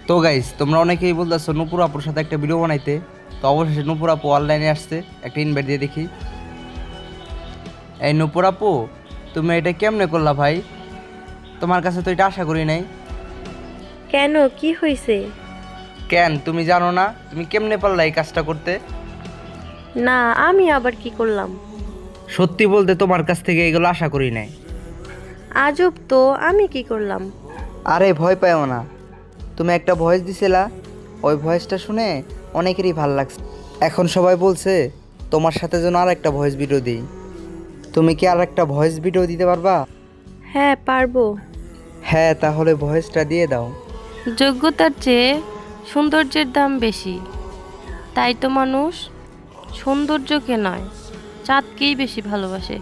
তো গাইস, তোমরা অনেকেই বলতেছো নূপুর আপুর সাথে একটা ভিডিও বানাইতে। তো অবশেষে নূপুর আপু অনলাইনে আসছে, একটা ইনভাইট দিয়ে দেখি। এই নূপুর আপু, তুমি এটা কেমনে করলা ভাই? তোমার কাছে তো এটা আশা করি নাই। কেন, কি হয়েছে? কেন, তুমি জানো না তুমি কেমনে পারলা এই কাজটা করতে? না, আমি আবার কি করলাম? সত্যি বলতে তোমার কাছ থেকে এগুলো আশা করি নাই। আজব তো, আমি কি করলাম? আরে ভয় পাও না। তুমি একটা ভয়েস দিছিলা, ওই ভয়েসটা শুনে অনেকেরই ভাল লাগছে। এখন সবাই বলছে তোমার সাথে যেন আর একটা ভয়েস ভিডিও দিই। তুমি কি আর একটা ভয়েস ভিডিও দিতে পারবা? হ্যাঁ, পারবো। হ্যাঁ, তাহলে ভয়েসটা দিয়ে দাও। যোগ্যতার চেয়ে সৌন্দর্যের দাম বেশি, তাই তো মানুষ সৌন্দর্যকে নয়, চাঁদকেই বেশি ভালোবাসে।